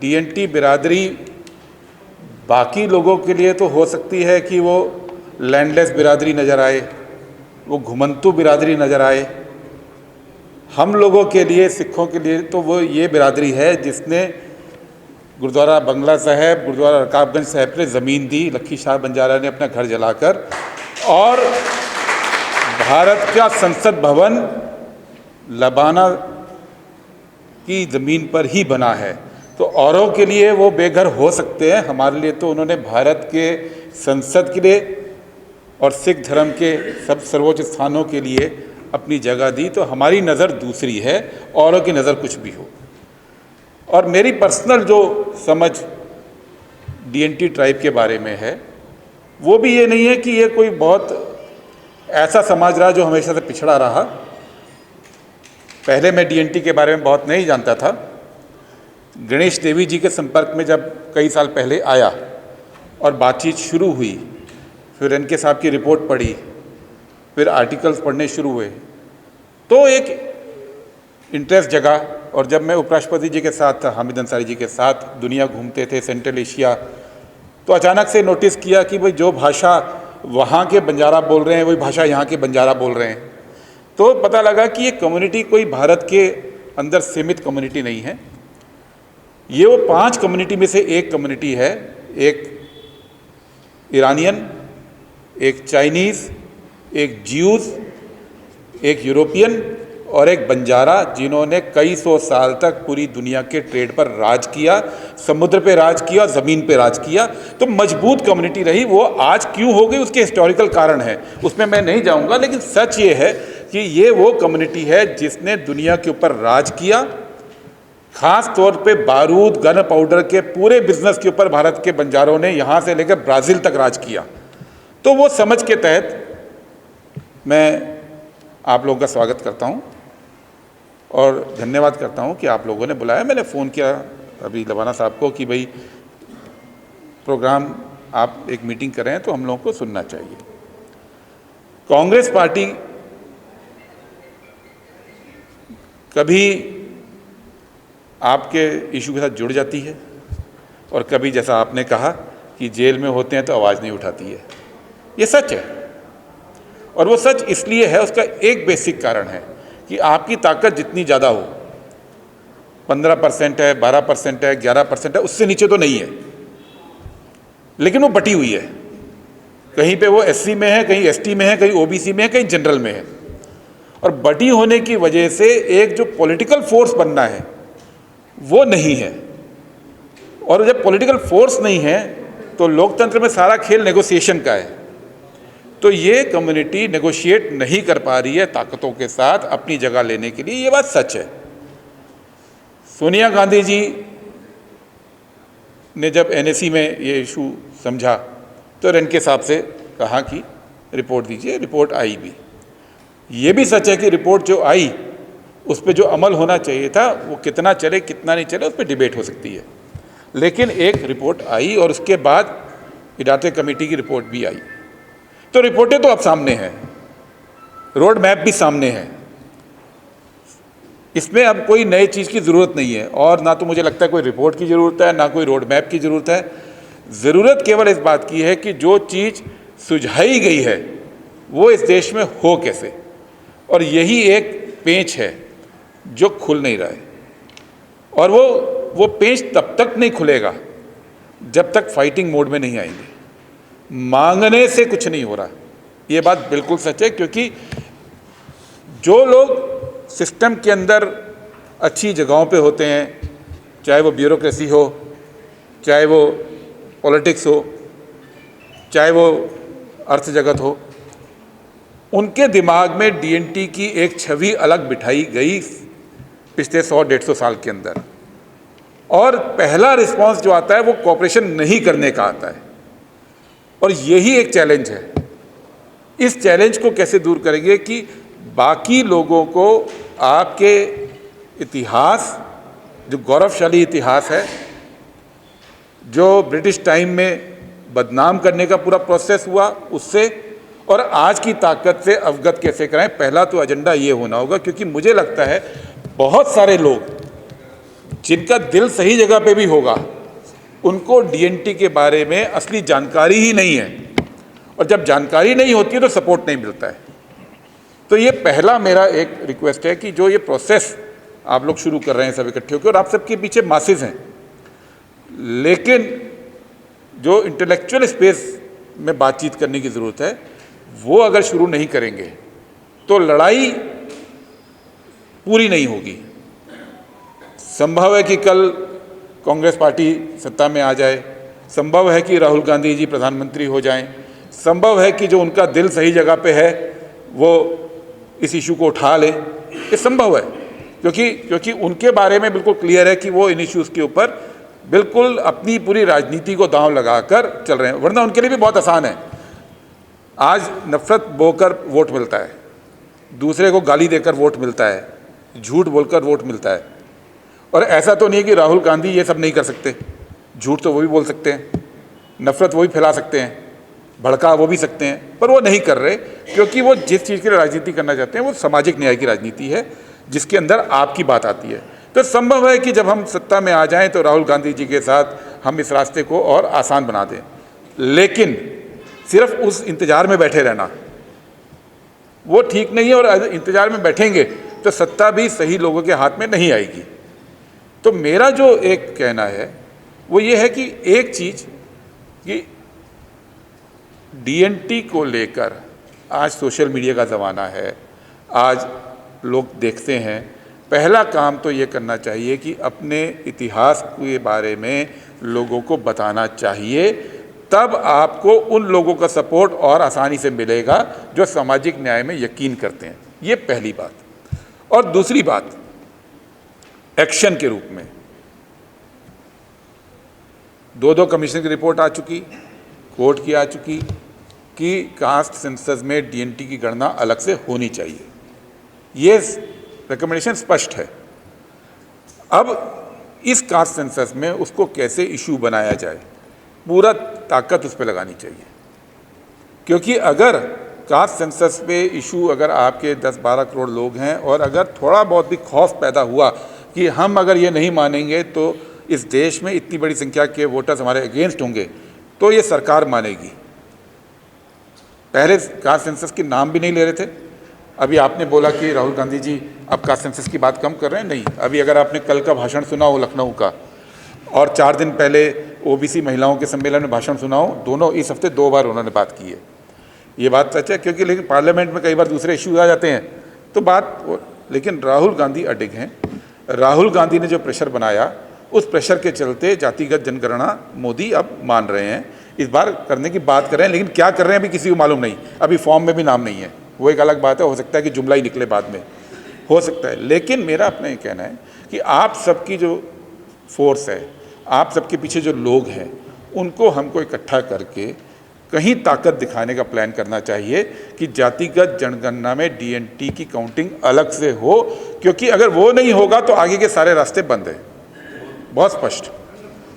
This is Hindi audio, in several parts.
डीएनटी बिरादरी बाकी लोगों के लिए तो हो सकती है कि वो लैंडलेस बिरादरी नज़र आए, वो घुमंतू बिरादरी नज़र आए। हम लोगों के लिए, सिखों के लिए तो वो ये बिरादरी है जिसने गुरुद्वारा बंगला साहब, गुरुद्वारा रकाबगंज साहब पे ज़मीन दी, लक्खी शाह बंजारा ने अपना घर जलाकर, और भारत का संसद भवन लबाना की ज़मीन पर ही बना है। तो औरों के लिए वो बेघर हो सकते हैं, हमारे लिए तो उन्होंने भारत के संसद के लिए और सिख धर्म के सब सर्वोच्च स्थानों के लिए अपनी जगह दी। तो हमारी नज़र दूसरी है, औरों की नज़र कुछ भी हो। और मेरी पर्सनल जो समझ डीएनटी ट्राइब के बारे में है वो भी ये नहीं है कि ये कोई बहुत ऐसा समाज रहा जो हमेशा से पिछड़ा रहा। पहले मैं डीएनटी के बारे में बहुत नहीं जानता था। गणेश देवी जी के संपर्क में जब कई साल पहले आया और बातचीत शुरू हुई, फिर इनके साहब की रिपोर्ट पढ़ी, फिर आर्टिकल्स पढ़ने शुरू हुए, तो एक इंटरेस्ट जगा। और जब मैं उपराष्ट्रपति जी के साथ, हामिद अंसारी जी के साथ दुनिया घूमते थे, सेंट्रल एशिया, तो अचानक से नोटिस किया कि भाई जो भाषा वहाँ के बंजारा बोल रहे हैं वही भाषा यहाँ के बंजारा बोल रहे हैं। तो पता लगा कि ये कम्युनिटी कोई भारत के अंदर सीमित कम्युनिटी नहीं है। ये वो 5 कम्युनिटी में से एक कम्युनिटी है। एक ईरानियन, एक चाइनीज़, एक ज्यूज़, एक यूरोपियन और एक बंजारा, जिन्होंने कई सौ साल तक पूरी दुनिया के ट्रेड पर राज किया, समुद्र पे राज किया, ज़मीन पे राज किया। तो मजबूत कम्युनिटी रही। वो आज क्यों हो गई उसके हिस्टोरिकल कारण है, उसमें मैं नहीं जाऊंगा, लेकिन सच ये है कि ये वो कम्युनिटी है जिसने दुनिया के ऊपर राज किया। ख़ास तौर पे बारूद, गन पाउडर के पूरे बिजनेस के ऊपर भारत के बंजारों ने यहाँ से लेकर ब्राज़ील तक राज किया। तो वो समझ के तहत मैं आप लोगों का स्वागत करता हूँ और धन्यवाद करता हूँ कि आप लोगों ने बुलाया। मैंने फ़ोन किया अभी लबाना साहब को कि भाई प्रोग्राम आप एक मीटिंग कर रहे हैं तो हम लोगों को सुनना चाहिए। कांग्रेस पार्टी कभी आपके इशू के साथ जुड़ जाती है और कभी, जैसा आपने कहा, कि जेल में होते हैं तो आवाज़ नहीं उठाती है। ये सच है, और वो सच इसलिए है, उसका एक बेसिक कारण है कि आपकी ताकत जितनी ज़्यादा हो, 15% है, 12% है, 11% है, उससे नीचे तो नहीं है, लेकिन वो बटी हुई है। कहीं पे वो एससी में है, कहीं एसटी में है, कहीं ओबीसी में है, कहीं जनरल में है। और बटी होने की वजह से एक जो पॉलिटिकल फोर्स बनना है वो नहीं है। और जब पॉलिटिकल फोर्स नहीं है तो लोकतंत्र में सारा खेल नेगोशिएशन का है। तो ये कम्युनिटी नेगोशिएट नहीं कर पा रही है ताकतों के साथ अपनी जगह लेने के लिए, ये बात सच है। सोनिया गांधी जी ने जब एनएसी में ये इशू समझा तो रनके साहब से कहा कि रिपोर्ट दीजिए, रिपोर्ट आई भी। ये भी सच है कि रिपोर्ट जो आई उस पर जो अमल होना चाहिए था वो कितना चले कितना नहीं चले उस पर डिबेट हो सकती है, लेकिन एक रिपोर्ट आई और उसके बाद इदाते कमेटी की रिपोर्ट भी आई। तो रिपोर्टें तो अब सामने हैं, रोड मैप भी सामने है, इसमें अब कोई नई चीज़ की ज़रूरत नहीं है। और ना तो मुझे लगता है कोई रिपोर्ट की ज़रूरत है, ना कोई रोड मैप की ज़रूरत है। ज़रूरत केवल इस बात की है कि जो चीज़ सुझाई गई है वो इस देश में हो कैसे, और यही एक पेंच है जो खुल नहीं रहा है। और वो पेंच तब तक नहीं खुलेगा जब तक फाइटिंग मोड में नहीं आएंगे। मांगने से कुछ नहीं हो रहा, ये बात बिल्कुल सच है, क्योंकि जो लोग सिस्टम के अंदर अच्छी जगहों पे होते हैं, चाहे वो ब्यूरोक्रेसी हो, चाहे वो पॉलिटिक्स हो, चाहे वो अर्थ जगत हो, उनके दिमाग में डीएनटी की एक छवि अलग बिठाई गई पिछले 100-150 साल के अंदर। और पहला रिस्पांस जो आता है वो कोऑपरेशन नहीं करने का आता है, और यही एक चैलेंज है। इस चैलेंज को कैसे दूर करेंगे कि बाकी लोगों को आपके इतिहास, जो गौरवशाली इतिहास है, जो ब्रिटिश टाइम में बदनाम करने का पूरा प्रोसेस हुआ, उससे और आज की ताकत से अवगत कैसे कराएं। पहला तो एजेंडा ये होना होगा, क्योंकि मुझे लगता है बहुत सारे लोग जिनका दिल सही जगह पे भी होगा उनको डीएनटी के बारे में असली जानकारी ही नहीं है, और जब जानकारी नहीं होती है तो सपोर्ट नहीं मिलता है। तो ये पहला मेरा एक रिक्वेस्ट है कि जो ये प्रोसेस आप लोग शुरू कर रहे हैं सब इकट्ठे होकर, और आप सबके पीछे मासेस हैं, लेकिन जो इंटेलेक्चुअल स्पेस में बातचीत करने की ज़रूरत है वो अगर शुरू नहीं करेंगे तो लड़ाई पूरी नहीं होगी। संभव है कि कल कांग्रेस पार्टी सत्ता में आ जाए, संभव है कि राहुल गांधी जी प्रधानमंत्री हो जाएं, संभव है कि जो उनका दिल सही जगह पे है वो इस इशू को उठा ले, ये संभव है, क्योंकि उनके बारे में बिल्कुल क्लियर है कि वो इन इश्यूज़ के ऊपर बिल्कुल अपनी पूरी राजनीति को दांव लगाकर चल रहे हैं। वरना उनके लिए भी बहुत आसान है, आज नफरत बोकर वोट मिलता है, दूसरे को गाली देकर वोट मिलता है, झूठ बोलकर वोट मिलता है। और ऐसा तो नहीं है कि राहुल गांधी ये सब नहीं कर सकते, झूठ तो वो भी बोल सकते हैं, नफरत वो भी फैला सकते हैं, भड़का वो भी सकते हैं, पर वो नहीं कर रहे, क्योंकि वो जिस चीज़ की राजनीति करना चाहते हैं वो सामाजिक न्याय की राजनीति है, जिसके अंदर आपकी बात आती है। तो संभव है कि जब हम सत्ता में आ जाएं तो राहुल गांधी जी के साथ हम इस रास्ते को और आसान बना दें, लेकिन सिर्फ उस इंतजार में बैठे रहना वो ठीक नहीं है, और इंतजार में बैठेंगे तो सत्ता भी सही लोगों के हाथ में नहीं आएगी। तो मेरा जो एक कहना है वो ये है कि एक चीज़ कि डीएनटी को लेकर आज सोशल मीडिया का ज़माना है, आज लोग देखते हैं, पहला काम तो ये करना चाहिए कि अपने इतिहास के बारे में लोगों को बताना चाहिए, तब आपको उन लोगों का सपोर्ट और आसानी से मिलेगा जो सामाजिक न्याय में यकीन करते हैं। ये पहली बात। और दूसरी बात, एक्शन के रूप में दो कमीशन की रिपोर्ट आ चुकी, कोर्ट की आ चुकी कि कास्ट सेंसस में डीएनटी की गणना अलग से होनी चाहिए, ये रिकमेंडेशन स्पष्ट है। अब इस कास्ट सेंसस में उसको कैसे इशू बनाया जाए, पूरा ताकत उस पर लगानी चाहिए, क्योंकि अगर कास्ट सेंसस पे इशू अगर आपके 10-12 करोड़ लोग हैं और अगर थोड़ा बहुत भी खौफ पैदा हुआ कि हम अगर ये नहीं मानेंगे तो इस देश में इतनी बड़ी संख्या के वोटर्स हमारे अगेंस्ट होंगे, तो ये सरकार मानेगी। पहले कास्ट सेंसस के नाम भी नहीं ले रहे थे, अभी आपने बोला कि राहुल गांधी जी अब कास्ट सेंसस की बात कम कर रहे हैं, नहीं। अभी अगर आपने कल का भाषण सुना हो लखनऊ का, और 4 दिन पहले ओबीसी महिलाओं के सम्मेलन में भाषण सुना हो, दोनों इस हफ्ते 2 बार उन्होंने बात की है। ये बात सच है, क्योंकि लेकिन पार्लियामेंट में कई बार दूसरे इश्यूज आ जाते हैं तो लेकिन राहुल गांधी अडिग हैं। राहुल गांधी ने जो प्रेशर बनाया, उस प्रेशर के चलते जातिगत जनगणना मोदी अब मान रहे हैं, इस बार करने की बात कर रहे हैं, लेकिन क्या कर रहे हैं अभी किसी को मालूम नहीं। अभी फॉर्म में भी नाम नहीं है, वो एक अलग बात है, हो सकता है कि जुमला ही निकले बाद में, हो सकता है। लेकिन मेरा अपना ये कहना है कि आप सबकी जो फोर्स है, आप सबके पीछे जो लोग हैं, उनको हमको इकट्ठा करके कहीं ताकत दिखाने का प्लान करना चाहिए कि जातिगत जनगणना में डीएनटी की काउंटिंग अलग से हो, क्योंकि अगर वो नहीं होगा तो आगे के सारे रास्ते बंद हैं, बहुत स्पष्ट।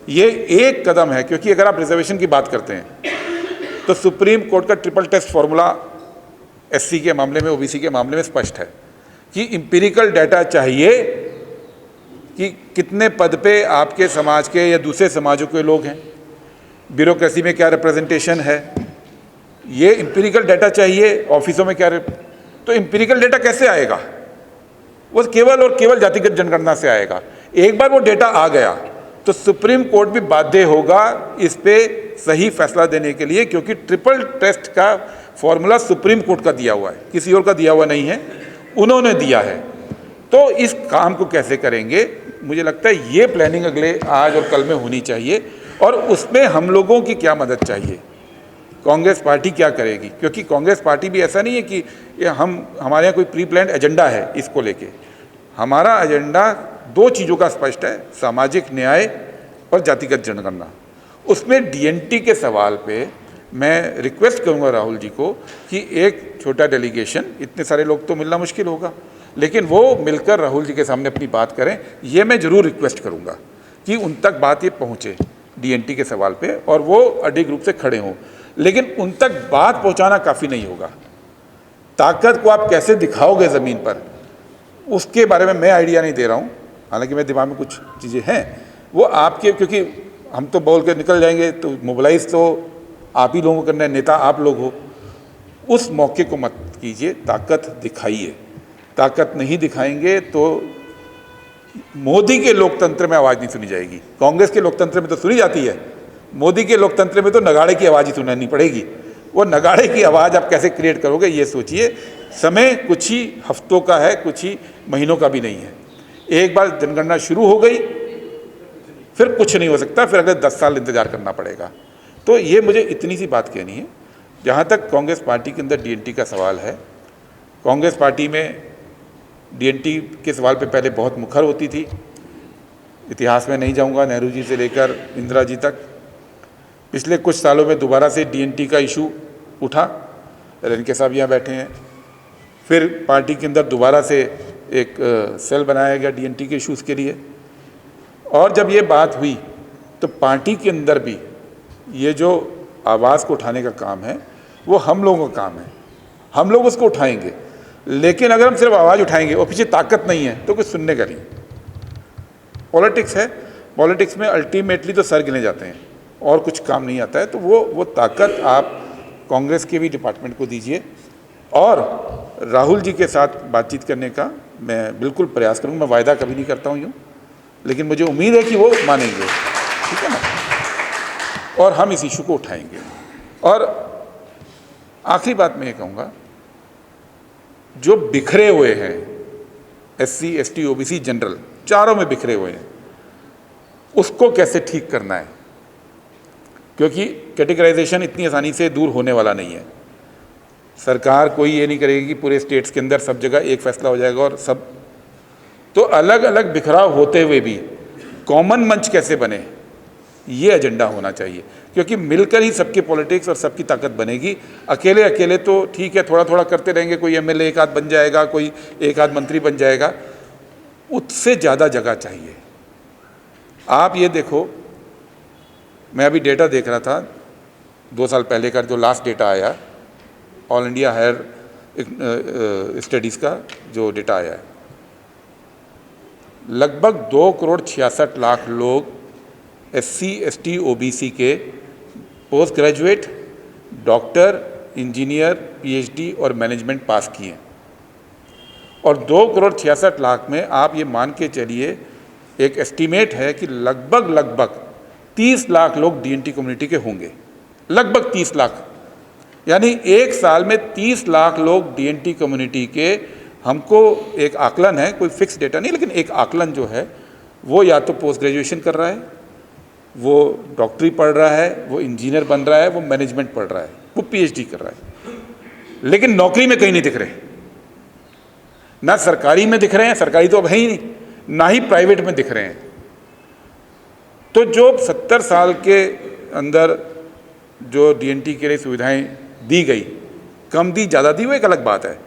ये एक कदम है, क्योंकि अगर आप रिजर्वेशन की बात करते हैं तो सुप्रीम कोर्ट का ट्रिपल टेस्ट फॉर्मूला एससी के मामले में, ओबीसी के मामले में स्पष्ट है कि इंपीरिकल डाटा चाहिए कि कितने पद पे आपके समाज के या दूसरे समाजों के लोग हैं, ब्यूरोक्रेसी में क्या रिप्रेजेंटेशन है, ये इंपीरिकल डाटा चाहिए, ऑफिसों में क्या तो इंपीरिकल डाटा कैसे आएगा? वो केवल और केवल जातिगत जनगणना से आएगा। एक बार वो डेटा आ गया तो सुप्रीम कोर्ट भी बाध्य होगा इस पे सही फैसला देने के लिए, क्योंकि ट्रिपल टेस्ट का फॉर्मूला सुप्रीम कोर्ट का दिया हुआ है, किसी और का दिया हुआ नहीं है, उन्होंने दिया है। तो इस काम को कैसे करेंगे, मुझे लगता है ये प्लानिंग अगले आज और कल में होनी चाहिए, और उसमें हम लोगों की क्या मदद चाहिए, कांग्रेस पार्टी क्या करेगी, क्योंकि कांग्रेस पार्टी भी ऐसा नहीं है कि हमारे यहाँ कोई प्री प्लान्ड एजेंडा है इसको लेके। हमारा एजेंडा 2 चीज़ों का स्पष्ट है, सामाजिक न्याय और जातिगत जनगणना। उसमें डीएनटी के सवाल पे मैं रिक्वेस्ट करूंगा राहुल जी को कि एक छोटा डेलीगेशन, इतने सारे लोग तो मिलना मुश्किल होगा, लेकिन वो मिलकर राहुल जी के सामने अपनी बात करें, ये मैं ज़रूर रिक्वेस्ट करूंगा कि उन तक बात ये पहुँचे डीएनटी के सवाल पे, और वो अडिग रूप से खड़े हों। लेकिन उन तक बात पहुँचाना काफ़ी नहीं होगा, ताकत को आप कैसे दिखाओगे ज़मीन पर, उसके बारे में मैं आइडिया नहीं दे रहा हूँ, हालांकि मेरे दिमाग में कुछ चीज़ें हैं, वो आपके, क्योंकि हम तो बोल के निकल जाएंगे, तो मोबिलाइज तो आप ही लोगों को करना है, नेता आप लोग हो। उस मौके को मत कीजिए, ताकत दिखाइए। ताकत नहीं दिखाएंगे तो मोदी के लोकतंत्र में आवाज़ नहीं सुनी जाएगी। कांग्रेस के लोकतंत्र में तो सुनी जाती है, मोदी के लोकतंत्र में तो नगाड़े की आवाज़ ही सुनानी पड़ेगी। वो नगाड़े की आवाज़ आप कैसे क्रिएट करोगे, ये सोचिए। समय कुछ ही हफ्तों का है, कुछ ही महीनों का भी नहीं है। एक बार जनगणना शुरू हो गई फिर कुछ नहीं हो सकता, फिर अगले 10 साल इंतजार करना पड़ेगा। तो ये मुझे इतनी सी बात कहनी है। जहाँ तक कांग्रेस पार्टी के अंदर डीएनटी का सवाल है, कांग्रेस पार्टी में डीएनटी के सवाल पे पहले बहुत मुखर होती थी। इतिहास में नहीं जाऊंगा, नेहरू जी से लेकर इंदिरा जी तक। पिछले कुछ सालों में दोबारा से डीएनटी का इशू उठा, रेणके साहब यहाँ बैठे हैं। फिर पार्टी के अंदर दोबारा से एक सेल बनाया गया डीएनटी के इशूज़ के लिए। और जब ये बात हुई तो पार्टी के अंदर भी ये जो आवाज़ को उठाने का काम है वो हम लोगों का काम है, हम लोग उसको उठाएंगे। लेकिन अगर हम सिर्फ आवाज़ उठाएंगे और पीछे ताकत नहीं है तो कुछ सुनने का नहीं। पॉलिटिक्स है, पॉलिटिक्स में अल्टीमेटली तो सर गिने जाते हैं और कुछ काम नहीं आता है। तो वो ताकत आप कांग्रेस के भी डिपार्टमेंट को दीजिए। और राहुल जी के साथ बातचीत करने का मैं बिल्कुल प्रयास करूँगा। मैं वायदा कभी नहीं करता हूँ यूँ, लेकिन मुझे उम्मीद है कि वो मानेंगे, ठीक है ना, और हम इस इशू को उठाएंगे। और आखिरी बात मैं ये कहूँगा, जो बिखरे हुए हैं एससी, एसटी, ओबीसी, जनरल, चारों में बिखरे हुए हैं, उसको कैसे ठीक करना है, क्योंकि कैटेगराइजेशन इतनी आसानी से दूर होने वाला नहीं है। सरकार कोई ये नहीं करेगी कि पूरे स्टेट्स के अंदर सब जगह एक फैसला हो जाएगा और सब, तो अलग अलग बिखराव होते हुए भी कॉमन मंच कैसे बने, ये एजेंडा होना चाहिए। क्योंकि मिलकर ही सबकी पॉलिटिक्स और सबकी ताकत बनेगी। अकेले अकेले तो ठीक है, थोड़ा थोड़ा करते रहेंगे, कोई एमएलए एक आध बन जाएगा, कोई एक आध मंत्री बन जाएगा, उससे ज़्यादा जगह चाहिए। आप ये देखो, मैं अभी डेटा देख रहा था, 2 साल पहले का जो लास्ट डेटा आया, ऑल इंडिया हायर स्टडीज़ का जो डेटा आया है, लगभग 2,66,00,000 लोग एससी, एसटी, ओबीसी के post graduate, doctor, engineer, PhD और मैनेजमेंट पास किए। और 2,66,00,000 में आप ये मान के चलिए, एक एस्टीमेट है कि लगभग 30 लाख लोग डीएनटी कम्युनिटी के होंगे। लगभग 30 लाख, यानी एक साल में 30 लाख लोग डीएनटी कम्युनिटी के। हमको एक आकलन है, कोई फिक्स डेटा नहीं, लेकिन एक आकलन जो है वो या तो पोस्ट ग्रेजुएशन कर रहा है, वो डॉक्टरी पढ़ रहा है, वो इंजीनियर बन रहा है, वो मैनेजमेंट पढ़ रहा है, वो पीएचडी कर रहा है, लेकिन नौकरी में कहीं नहीं दिख रहे। ना सरकारी में दिख रहे हैं, सरकारी तो अब है ही नहीं, ना ही प्राइवेट में दिख रहे हैं। तो जो 70 साल के अंदर जो डीएनटी के लिए सुविधाएं दी गई, कम दी ज़्यादा दी वो एक अलग बात है,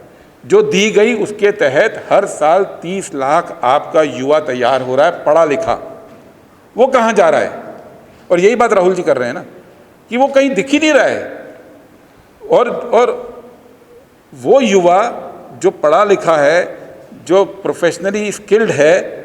जो दी गई उसके तहत हर साल 30 लाख आपका युवा तैयार हो रहा है, पढ़ा लिखा। वो कहाँ जा रहा है? और यही बात राहुल जी कर रहे हैं ना, कि वो कहीं दिख ही नहीं रहा है। और वो युवा जो पढ़ा लिखा है, जो प्रोफेशनली स्किल्ड है,